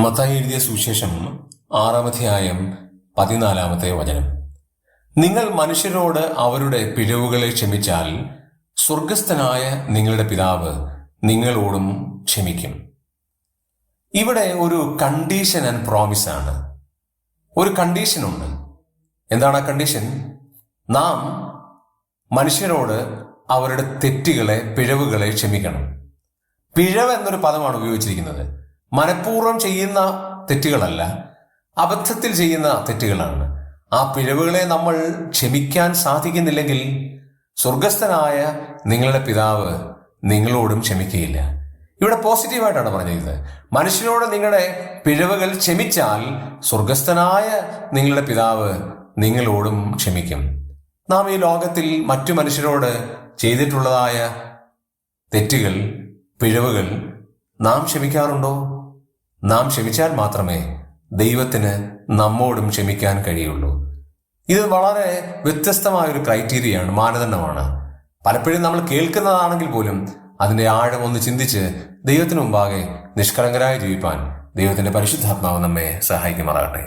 മത്തായി എഴുതിയ സുവിശേഷം 6-ാം അധ്യായം 14-ാമത്തെ വചനം. നിങ്ങൾ മനുഷ്യരോട് അവരുടെ പിഴവുകളെ ക്ഷമിച്ചാൽ സ്വർഗസ്ഥനായ നിങ്ങളുടെ പിതാവ് നിങ്ങളോടും ക്ഷമിക്കും. ഇവിടെ ഒരു കണ്ടീഷൻ ആൻഡ് പ്രോമിസ് ആണ്. ഒരു കണ്ടീഷനുണ്ട്. എന്താണ് ആ കണ്ടീഷൻ? നാം മനുഷ്യരോട് അവരുടെ തെറ്റുകളെ, പിഴവുകളെ ക്ഷമിക്കണം. പിഴവ് എന്നൊരു പദമാണ് ഉപയോഗിച്ചിരിക്കുന്നത്. മനഃപൂർവ്വം ചെയ്യുന്ന തെറ്റുകളല്ല, അബദ്ധത്തിൽ ചെയ്യുന്ന തെറ്റുകളാണ്. ആ പിഴവുകളെ നമ്മൾ ക്ഷമിക്കാൻ സാധിക്കുന്നില്ലെങ്കിൽ സ്വർഗസ്ഥനായ നിങ്ങളുടെ പിതാവ് നിങ്ങളോടും ക്ഷമിക്കുകയില്ല. ഇവിടെ പോസിറ്റീവായിട്ടാണ് പറഞ്ഞിരിക്കുന്നത്. മനുഷ്യരോട് നിങ്ങളുടെ പിഴവുകൾ ക്ഷമിച്ചാൽ സ്വർഗസ്ഥനായ നിങ്ങളുടെ പിതാവ് നിങ്ങളോടും ക്ഷമിക്കും. നാം ഈ ലോകത്തിൽ മറ്റു മനുഷ്യരോട് ചെയ്തിട്ടുള്ളതായ തെറ്റുകൾ, പിഴവുകൾ നാം ക്ഷമിക്കാറുണ്ടോ? നാം ക്ഷമിച്ചാൽ മാത്രമേ ദൈവത്തിന് നമ്മോടും ക്ഷമിക്കാൻ കഴിയുള്ളൂ. ഇത് വളരെ വ്യത്യസ്തമായൊരു ക്രൈറ്റീരിയയാണ്, മാനദണ്ഡമാണ്. പലപ്പോഴും നമ്മൾ കേൾക്കുന്നതാണെങ്കിൽ പോലും അതിന്റെ ആഴം ഒന്ന് ചിന്തിച്ച് ദൈവത്തിന് മുമ്പാകെ നിഷ്കളങ്കരായി ജീവിപ്പാൻ ദൈവത്തിന്റെ പരിശുദ്ധാത്മാവ് നമ്മെ സഹായിക്കുമാറാകട്ടെ.